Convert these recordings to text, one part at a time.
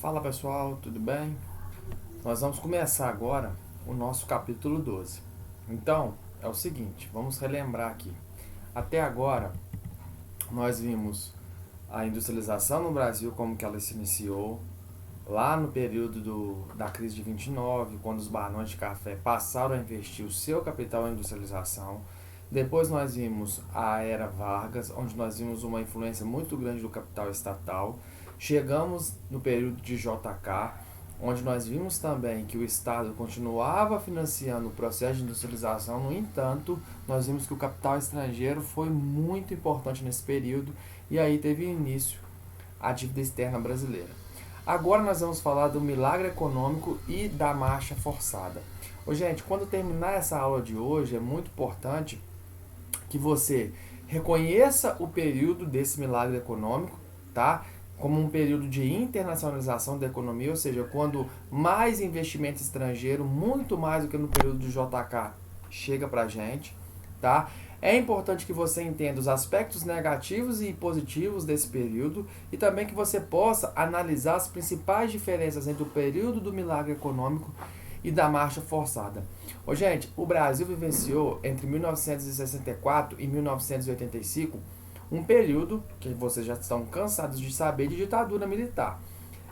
Fala pessoal, tudo bem? Nós vamos começar agora o nosso capítulo 12. Então, é o seguinte, vamos relembrar aqui. Até agora, nós vimos a industrialização no Brasil, como que ela se iniciou, lá no período da crise de 29, quando os barões de café passaram a investir o seu capital em industrialização. Depois nós vimos a era Vargas, onde nós vimos uma influência muito grande do capital estatal. Chegamos no período de JK, onde nós vimos também que o Estado continuava financiando o processo de industrialização. No entanto, nós vimos que o capital estrangeiro foi muito importante nesse período e aí teve início a dívida externa brasileira. Agora nós vamos falar do milagre econômico e da marcha forçada. Ô, gente, quando terminar essa aula de hoje, é muito importante que você reconheça o período desse milagre econômico, tá? Como um período de internacionalização da economia, ou seja, quando mais investimento estrangeiro, muito mais do que no período do JK, chega pra gente, tá? É importante que você entenda os aspectos negativos e positivos desse período e também que você possa analisar as principais diferenças entre o período do milagre econômico e da marcha forçada. Ô, gente, o Brasil vivenciou entre 1964 e 1985 um período que vocês já estão cansados de saber de ditadura militar.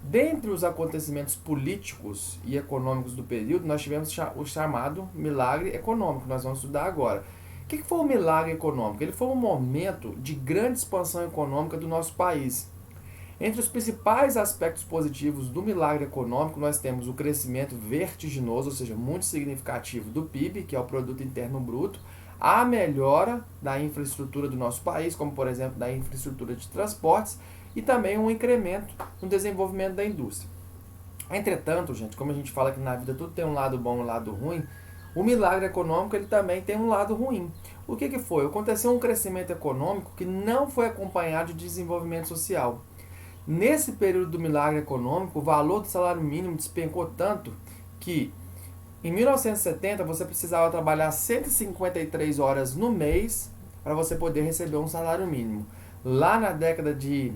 Dentre os acontecimentos políticos e econômicos do período, nós tivemos o chamado milagre econômico, nós vamos estudar agora. O que foi o milagre econômico? Ele foi um momento de grande expansão econômica do nosso país. Entre os principais aspectos positivos do milagre econômico, nós temos o crescimento vertiginoso, ou seja, muito significativo do PIB, que é o Produto Interno Bruto, a melhora da infraestrutura do nosso país, como por exemplo da infraestrutura de transportes, e também um incremento no desenvolvimento da indústria. Entretanto, gente, como a gente fala que na vida tudo tem um lado bom e um lado ruim, o milagre econômico ele também tem um lado ruim. O que foi? Aconteceu um crescimento econômico que não foi acompanhado de desenvolvimento social. Nesse período do milagre econômico, o valor do salário mínimo despencou tanto que em 1970 você precisava trabalhar 153 horas no mês para você poder receber um salário mínimo. Lá na década de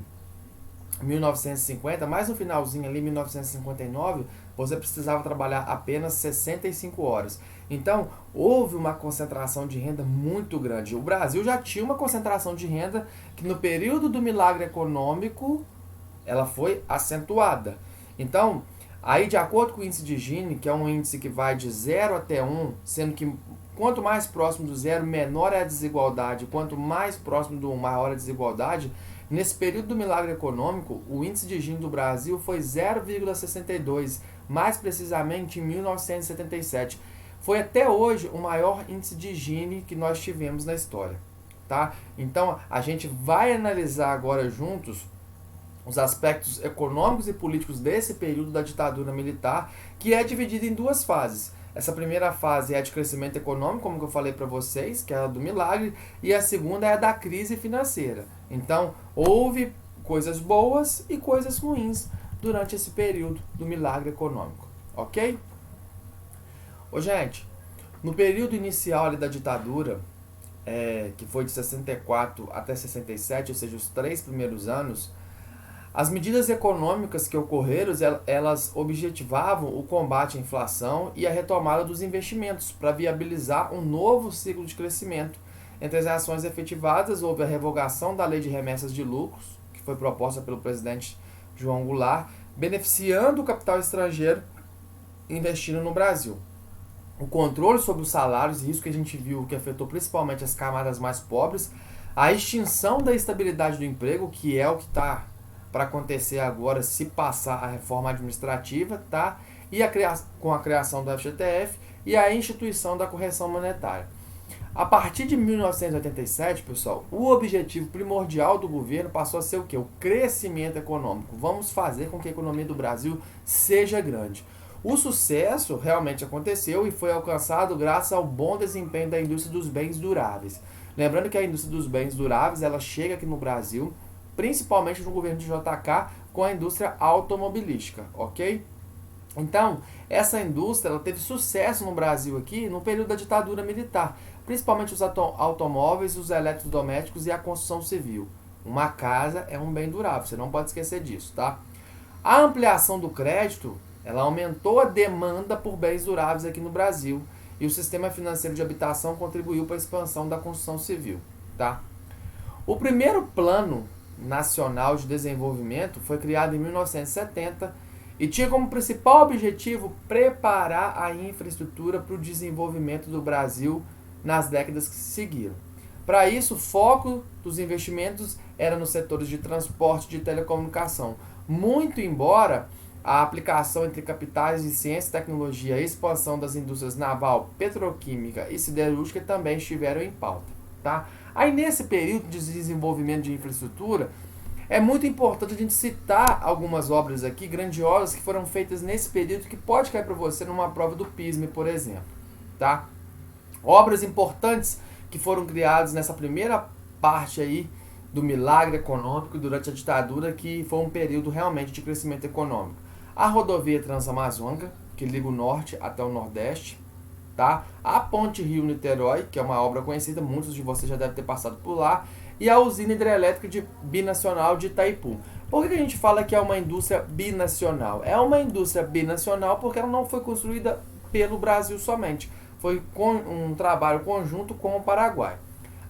1950, mais no finalzinho ali, 1959, você precisava trabalhar apenas 65 horas. Então, houve uma concentração de renda muito grande. O Brasil já tinha uma concentração de renda que no período do milagre econômico ela foi acentuada. Então, aí de acordo com o índice de Gini, que é um índice que vai de 0 até 1, sendo que quanto mais próximo do zero, menor é a desigualdade, quanto mais próximo do 1, maior a desigualdade, nesse período do milagre econômico, o índice de Gini do Brasil foi 0,62, mais precisamente em 1977. Foi até hoje o maior índice de Gini que nós tivemos na história. Tá? Então, a gente vai analisar agora juntos os aspectos econômicos e políticos desse período da ditadura militar, que é dividido em duas fases. Essa primeira fase é a de crescimento econômico, como eu falei para vocês, que é a do milagre, e a segunda é a da crise financeira. Então, houve coisas boas e coisas ruins durante esse período do milagre econômico, ok? Ô, gente, no período inicial ali da ditadura, que foi de 64 até 67, ou seja, os 3 primeiros anos, as medidas econômicas que ocorreram, elas objetivavam o combate à inflação e a retomada dos investimentos para viabilizar um novo ciclo de crescimento. Entre as ações efetivadas, houve a revogação da Lei de Remessas de Lucros, que foi proposta pelo presidente João Goulart, beneficiando o capital estrangeiro investindo no Brasil. O controle sobre os salários, isso que a gente viu que afetou principalmente as camadas mais pobres, a extinção da estabilidade do emprego, que é o que está para acontecer agora se passar a reforma administrativa, tá? E com a criação do FGTF e a instituição da correção monetária. A partir de 1987, pessoal, o objetivo primordial do governo passou a ser o quê? O crescimento econômico. Vamos fazer com que a economia do Brasil seja grande. O sucesso realmente aconteceu e foi alcançado graças ao bom desempenho da indústria dos bens duráveis. Lembrando que a indústria dos bens duráveis ela chega aqui no Brasil principalmente no governo de JK, com a indústria automobilística, ok? Então, essa indústria ela teve sucesso no Brasil aqui no período da ditadura militar, principalmente os automóveis, os eletrodomésticos e a construção civil. Uma casa é um bem durável, você não pode esquecer disso, tá? A ampliação do crédito, ela aumentou a demanda por bens duráveis aqui no Brasil e o sistema financeiro de habitação contribuiu para a expansão da construção civil, tá? O primeiro Plano Nacional de Desenvolvimento foi criado em 1970 e tinha como principal objetivo preparar a infraestrutura para o desenvolvimento do Brasil nas décadas que se seguiram. Para isso, o foco dos investimentos era nos setores de transporte e de telecomunicação, muito embora a aplicação entre capitais de ciência e tecnologia e a expansão das indústrias naval, petroquímica e siderúrgica também estiveram em pauta. Tá? Aí nesse período de desenvolvimento de infraestrutura, é muito importante a gente citar algumas obras aqui grandiosas que foram feitas nesse período que pode cair para você numa prova do PISME, por exemplo. Tá? Obras importantes que foram criadas nessa primeira parte aí do milagre econômico durante a ditadura, que foi um período realmente de crescimento econômico. A rodovia Transamazônica, que liga o norte até o nordeste, tá? A Ponte Rio-Niterói, que é uma obra conhecida, muitos de vocês já devem ter passado por lá, e a usina hidrelétrica binacional de Itaipu. Por que a gente fala que é uma indústria binacional? É uma indústria binacional porque ela não foi construída pelo Brasil somente. Foi um trabalho conjunto com o Paraguai.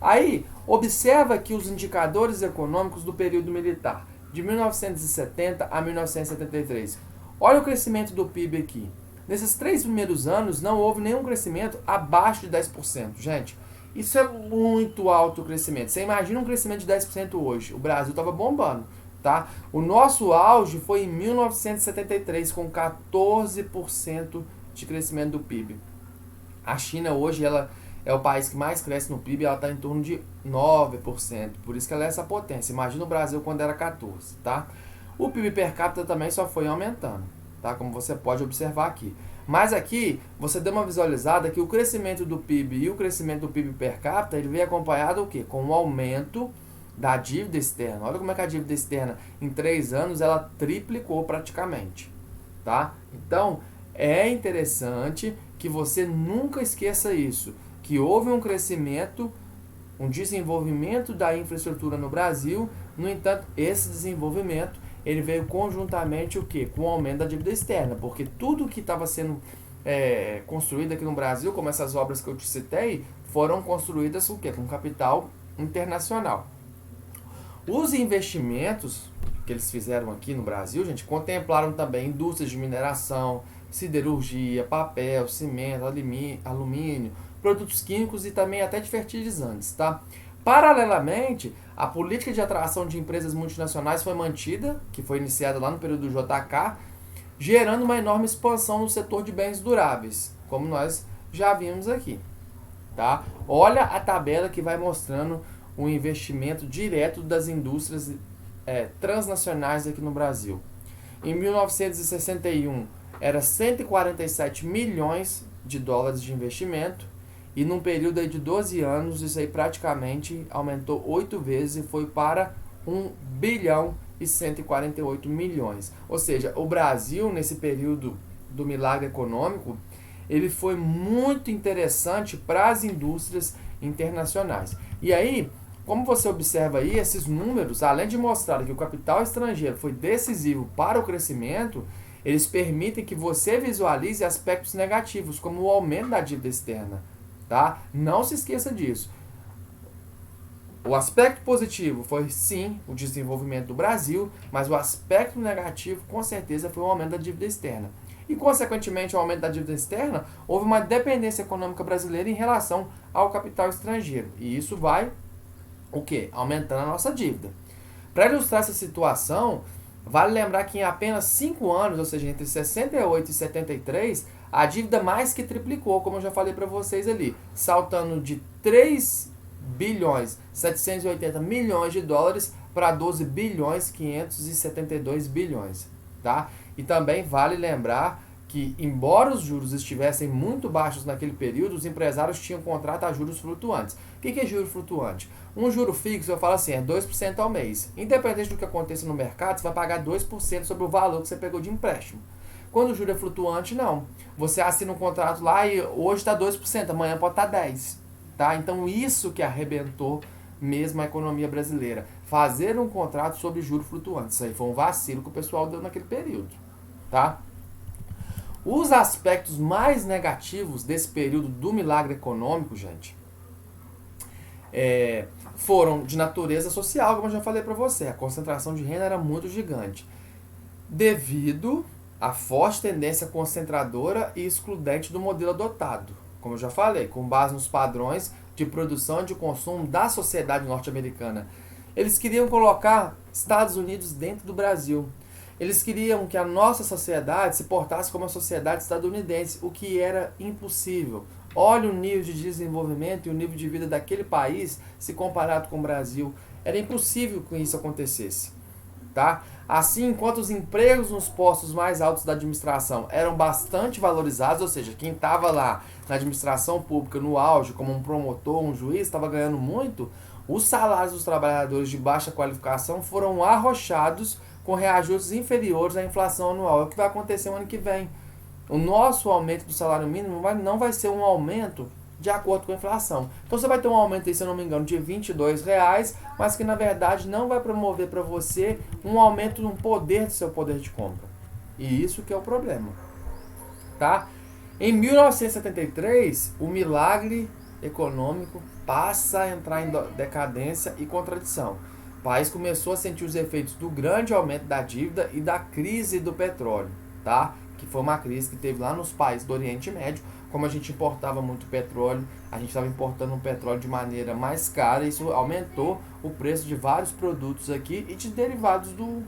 Aí, observa aqui os indicadores econômicos do período militar, de 1970 a 1973. Olha o crescimento do PIB aqui. Nesses 3 primeiros anos, não houve nenhum crescimento abaixo de 10%. Gente, isso é muito alto o crescimento. Você imagina um crescimento de 10% hoje. O Brasil estava bombando. Tá? O nosso auge foi em 1973, com 14% de crescimento do PIB. A China hoje ela é o país que mais cresce no PIB, ela está em torno de 9%. Por isso que ela é essa potência. Imagina o Brasil quando era 14%. Tá? O PIB per capita também só foi aumentando, tá? Como você pode observar aqui. Mas aqui, você deu uma visualizada que o crescimento do PIB e o crescimento do PIB per capita, ele vem acompanhado o quê? Com o aumento da dívida externa. Olha como é que a dívida externa, em 3 anos, ela triplicou praticamente, tá? Então, é interessante que você nunca esqueça isso, que houve um crescimento, um desenvolvimento da infraestrutura no Brasil. No entanto, esse desenvolvimento ele veio conjuntamente o quê? Com o aumento da dívida externa, porque tudo que estava sendo construído aqui no Brasil, como essas obras que eu te citei, foram construídas o quê? Com capital internacional. Os investimentos que eles fizeram aqui no Brasil, gente, contemplaram também indústrias de mineração, siderurgia, papel, cimento, alumínio, produtos químicos e também até de fertilizantes, tá? Paralelamente, a política de atração de empresas multinacionais foi mantida, que foi iniciada lá no período do JK, gerando uma enorme expansão no setor de bens duráveis, como nós já vimos aqui, tá? Olha a tabela que vai mostrando o investimento direto das indústrias transnacionais aqui no Brasil. Em 1961, era 147 milhões de dólares de investimento, e num período aí de 12 anos, isso aí praticamente aumentou 8 vezes e foi para 1 bilhão e 148 milhões. Ou seja, o Brasil, nesse período do milagre econômico, ele foi muito interessante para as indústrias internacionais. E aí, como você observa aí, esses números, além de mostrar que o capital estrangeiro foi decisivo para o crescimento, eles permitem que você visualize aspectos negativos, como o aumento da dívida externa. Tá? Não se esqueça disso. O aspecto positivo foi sim o desenvolvimento do Brasil, mas o aspecto negativo com certeza foi o aumento da dívida externa. E consequentemente o aumento da dívida externa, houve uma dependência econômica brasileira em relação ao capital estrangeiro. E isso vai o quê? Aumentando a nossa dívida. Para ilustrar essa situação, vale lembrar que em apenas 5 anos, ou seja, entre 68 e 73, a dívida mais que triplicou, como eu já falei para vocês ali, saltando de 3 bilhões 780 milhões de dólares para 12 bilhões 572 bilhões, tá? E também vale lembrar que, embora os juros estivessem muito baixos naquele período, os empresários tinham contrato a juros flutuantes. O que é juro flutuante? Um juro fixo, eu falo assim, é 2% ao mês. Independente do que aconteça no mercado, você vai pagar 2% sobre o valor que você pegou de empréstimo. Quando o juro é flutuante, não. Você assina um contrato lá e hoje está 2%, amanhã pode estar 10%. Tá? Então isso que arrebentou mesmo a economia brasileira. fazer um contrato sobre juros flutuantes. Isso aí foi um vacilo que o pessoal deu naquele período, tá? Os aspectos mais negativos desse período do milagre econômico, gente, foram de natureza social, como eu já falei para você. A concentração de renda era muito gigante, devido à forte tendência concentradora e excludente do modelo adotado, como eu já falei, com base nos padrões de produção e de consumo da sociedade norte-americana. Eles queriam colocar Estados Unidos dentro do Brasil. Eles queriam que a nossa sociedade se portasse como a sociedade estadunidense, o que era impossível. Olha o nível de desenvolvimento e o nível de vida daquele país se comparado com o Brasil. Era impossível que isso acontecesse, tá? Assim, enquanto os empregos nos postos mais altos da administração eram bastante valorizados, ou seja, quem estava lá na administração pública no auge, como um promotor, um juiz, estava ganhando muito, os salários dos trabalhadores de baixa qualificação foram arrochados com reajustes inferiores à inflação anual. É o que vai acontecer no ano que vem. O nosso aumento do salário mínimo não vai ser um aumento de acordo com a inflação. Então você vai ter um aumento aí, se eu não me engano, de R$22, mas que na verdade não vai promover para você um aumento no poder do seu poder de compra. E isso que é o problema, tá? Em 1973, o milagre econômico passa a entrar em decadência e contradição. O país começou a sentir os efeitos do grande aumento da dívida e da crise do petróleo, tá? Que foi uma crise que teve lá nos países do Oriente Médio. Como a gente importava muito petróleo, a gente estava importando o petróleo de maneira mais cara, e isso aumentou o preço de vários produtos aqui e de derivados do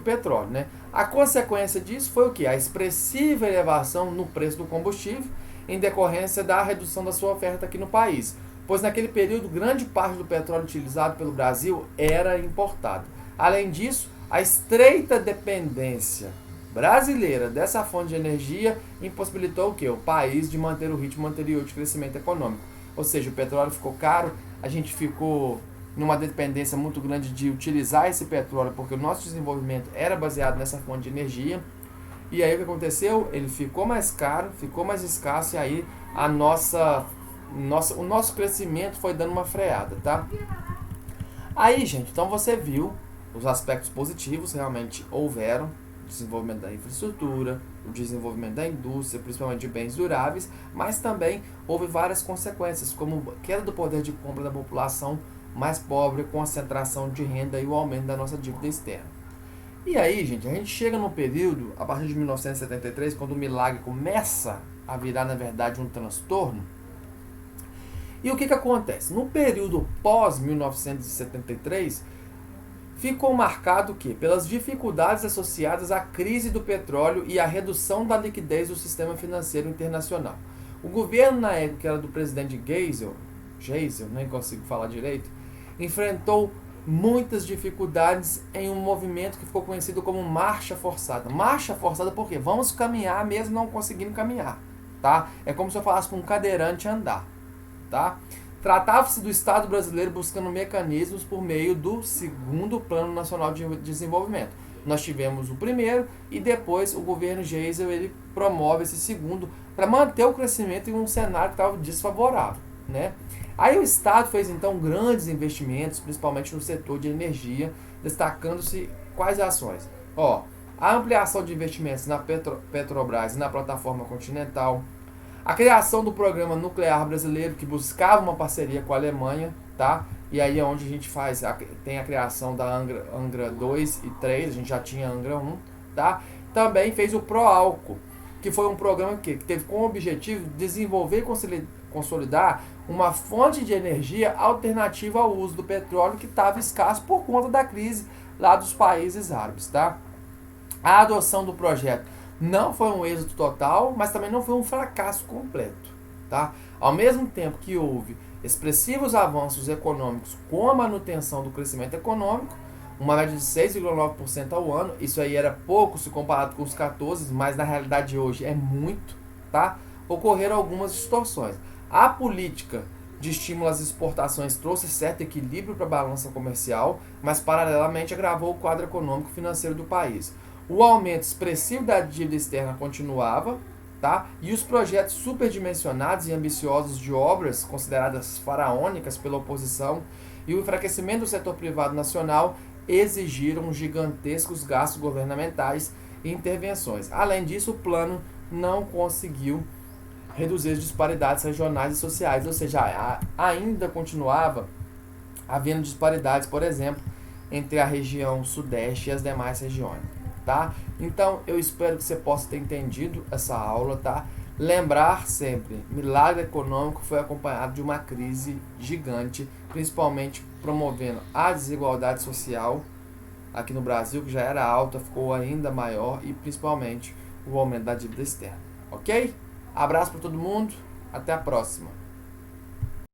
petróleo, né? A consequência disso foi o quê? A expressiva elevação no preço do combustível em decorrência da redução da sua oferta aqui no país, pois naquele período grande parte do petróleo utilizado pelo Brasil era importado. Além disso, a estreita dependência brasileira dessa fonte de energia impossibilitou o quê? O país de manter o ritmo anterior de crescimento econômico. Ou seja, o petróleo ficou caro, a gente ficou numa dependência muito grande de utilizar esse petróleo, porque o nosso desenvolvimento era baseado nessa fonte de energia. E aí o que aconteceu? Ele ficou mais caro, ficou mais escasso, e aí o nosso crescimento foi dando uma freada, tá? Aí, gente, então você viu os aspectos positivos realmente houveram: o desenvolvimento da infraestrutura, o desenvolvimento da indústria, principalmente de bens duráveis, mas também houve várias consequências, como queda do poder de compra da população mais pobre, concentração de renda e o aumento da nossa dívida externa. E aí, gente, a gente chega no período, a partir de 1973, quando o milagre começa a virar, na verdade, um transtorno. E o que acontece? No período pós-1973, ficou marcado o quê? Pelas dificuldades associadas à crise do petróleo e à redução da liquidez do sistema financeiro internacional. O governo, na época, que era do presidente Geisel, nem consigo falar direito, enfrentou muitas dificuldades em um movimento que ficou conhecido como marcha forçada. Marcha forçada por quê? Vamos caminhar mesmo não conseguindo caminhar, tá? É como se eu falasse com um cadeirante andar, tá? Tratava-se do Estado brasileiro buscando mecanismos por meio do segundo Plano Nacional de Desenvolvimento. Nós tivemos o primeiro e depois o governo Geisel ele promove esse segundo para manter o crescimento em um cenário que estava desfavorável, né? Aí o Estado fez então grandes investimentos, principalmente no setor de energia, destacando-se quais ações? A ampliação de investimentos na Petrobras e na plataforma continental, a criação do programa nuclear brasileiro, que buscava uma parceria com a Alemanha, tá? E aí é onde a gente tem a criação da Angra 2 e 3, a gente já tinha Angra 1, tá? Também fez o Proálcool, que foi um programa que teve como objetivo desenvolver e consolidar uma fonte de energia alternativa ao uso do petróleo que estava escasso por conta da crise lá dos países árabes, tá? A adoção do projeto não foi um êxito total, mas também não foi um fracasso completo, tá? Ao mesmo tempo que houve expressivos avanços econômicos com a manutenção do crescimento econômico, uma média de 6,9% ao ano, isso aí era pouco se comparado com os 14%, mas na realidade de hoje é muito, tá? Ocorreram algumas distorções. A política de estímulo às exportações trouxe certo equilíbrio para a balança comercial, mas paralelamente agravou o quadro econômico e financeiro do país. O aumento expressivo da dívida externa continuava, tá? E os projetos superdimensionados e ambiciosos de obras consideradas faraônicas pela oposição e o enfraquecimento do setor privado nacional exigiram gigantescos gastos governamentais e intervenções. Além disso, o plano não conseguiu reduzir as disparidades regionais e sociais, ou seja, ainda continuava havendo disparidades, por exemplo, entre a região sudeste e as demais regiões, tá? Então, eu espero que você possa ter entendido essa aula, tá? Lembrar sempre, milagre econômico foi acompanhado de uma crise gigante, principalmente promovendo a desigualdade social aqui no Brasil, que já era alta, ficou ainda maior, e principalmente o aumento da dívida externa, ok? Abraço para todo mundo, até a próxima.